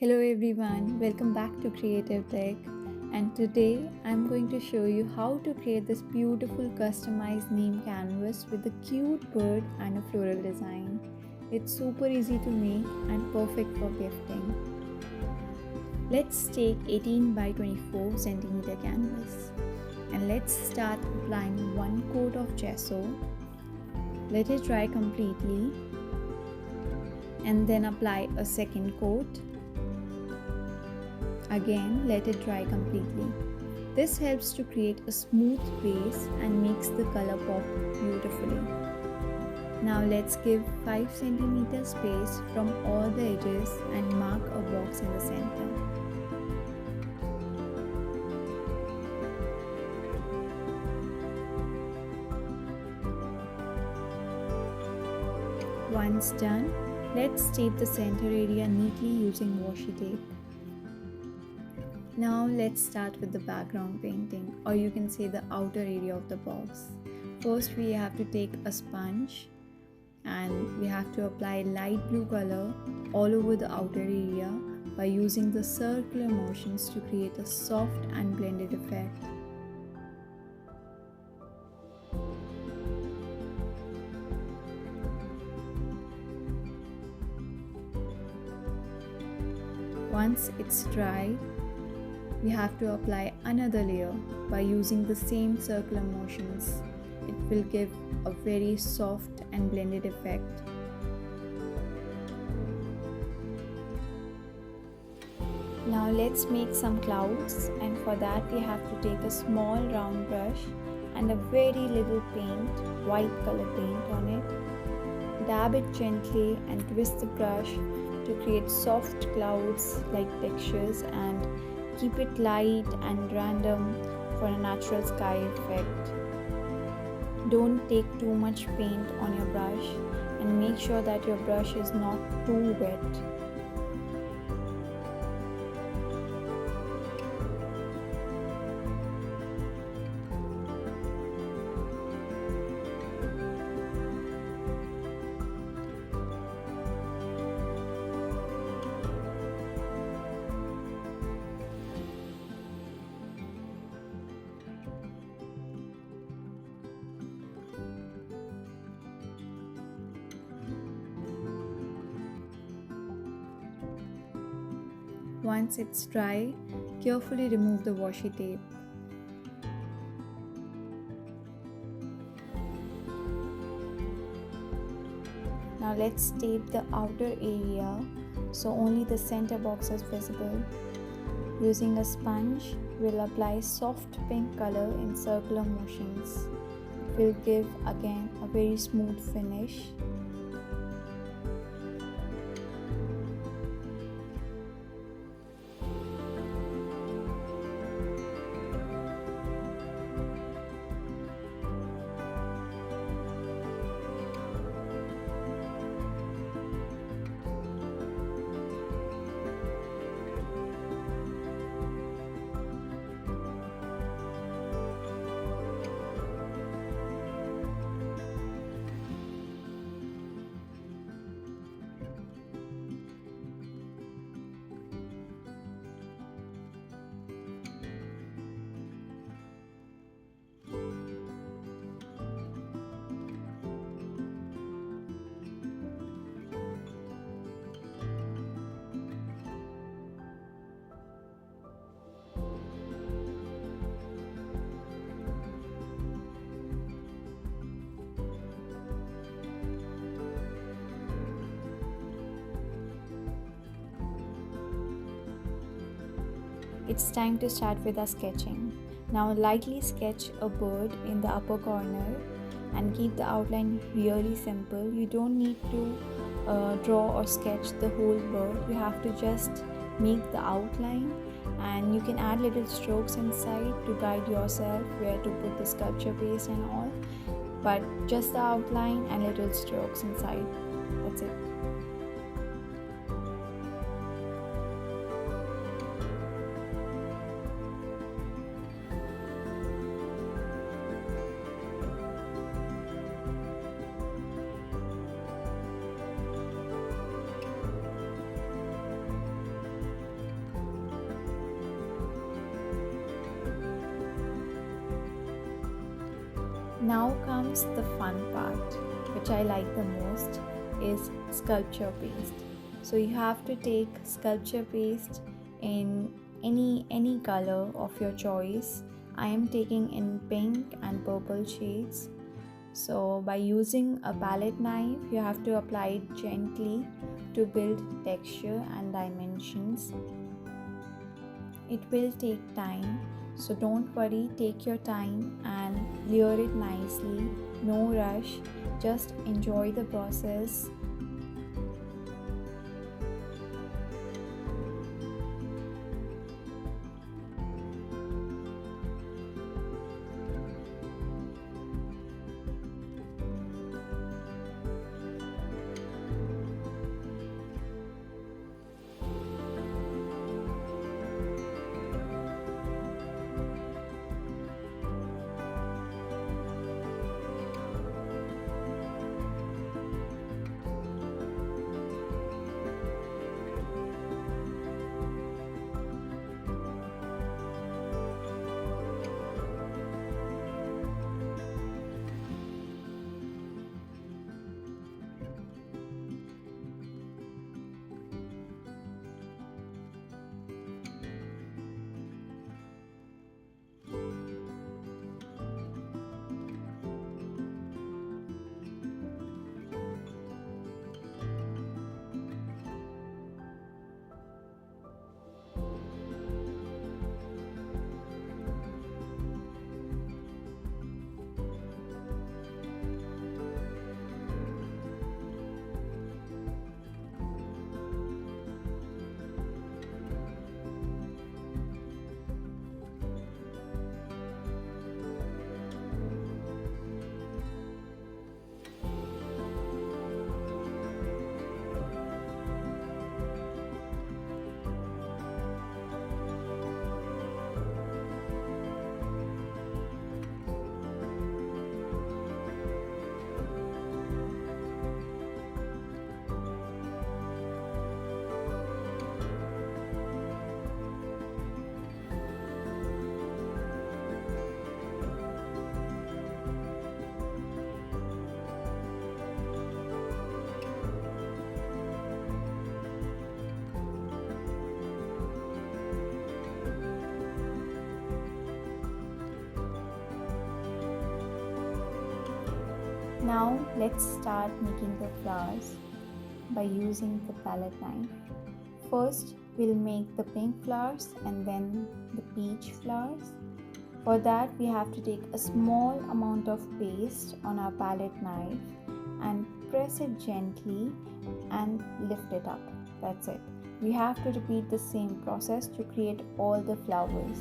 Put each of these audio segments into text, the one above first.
Hello everyone, welcome back to Creative Tech, and today I'm going to show you how to create this beautiful customized neem canvas with a cute bird and a floral design. It's super easy to make and perfect for gifting. Let's take 18 by 24 centimeter canvas and let's start applying one coat of gesso. Let it dry completely and then apply a second coat. Again, let it dry completely. This helps to create a smooth base and makes the color pop beautifully. Now let's give 5 cm space from all the edges and mark a box in the center. Once done, let's tape the center area neatly using washi tape. Now let's start with the background painting, or you can say the outer area of the box. First we have to take a sponge and we have to apply light blue color all over the outer area by using the circular motions to create a soft and blended effect. Once it's dry, we have to apply another layer by using the same circular motions. It will give a very soft and blended effect. Now let's make some clouds, and for that we have to take a small round brush and a very little paint, white color paint on it. Dab it gently and twist the brush to create soft clouds like textures, and keep it light and random for a natural sky effect. Don't take too much paint on your brush and make sure that your brush is not too wet. Once it's dry, carefully remove the washi tape. Now let's tape the outer area so only the center box is visible. Using a sponge, we'll apply soft pink color in circular motions. It will give again a very smooth finish. It's time to start with our sketching. Now lightly sketch a bird in the upper corner and keep the outline really simple. You don't need to draw or sketch the whole bird. You have to just make the outline, and you can add little strokes inside to guide yourself where to put the sculpture paste and all, but just the outline and little strokes inside. That's it. Now comes the fun part, which I like the most, is sculpture paste. So you have to take sculpture paste in any color of your choice. I am taking in pink and purple shades. So by using a palette knife, you have to apply it gently to build texture and dimensions. It will take time, so don't worry, take your time and layer it nicely. No rush, just enjoy the process. Now let's start making the flowers by using the palette knife. First we'll make the pink flowers and then the peach flowers. For that we have to take a small amount of paste on our palette knife and press it gently and lift it up. That's it. We have to repeat the same process to create all the flowers.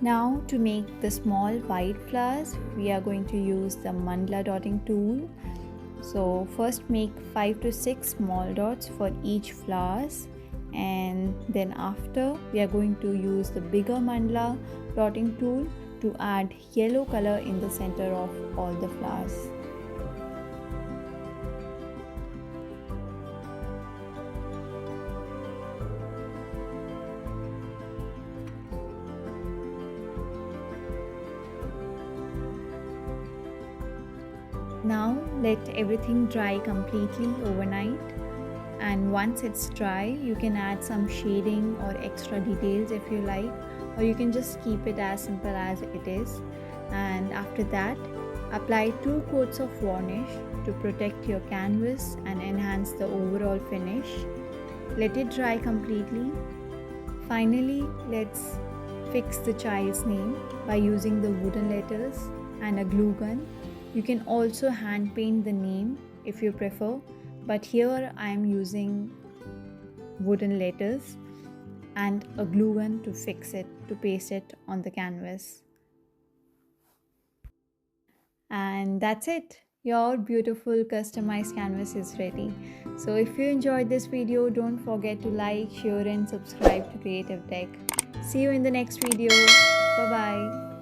Now to make the small white flowers, we are going to use the Mandala dotting tool. So first make 5 to 6 small dots for each flowers, and then after we are going to use the bigger Mandala dotting tool to add yellow color in the center of all the flowers. Now let everything dry completely overnight, and once it's dry you can add some shading or extra details if you like, or you can just keep it as simple as it is. And after that, apply 2 coats of varnish to protect your canvas and enhance the overall finish. Let it dry completely. Finally, let's fix the child's name by using the wooden letters and a glue gun. You can also hand paint the name if you prefer, but here I am using wooden letters and a glue gun to fix it, to paste it on the canvas. And that's it. Your beautiful customized canvas is ready. So if you enjoyed this video, don't forget to like, share and subscribe to Creative Tech. See you in the next video. Bye bye.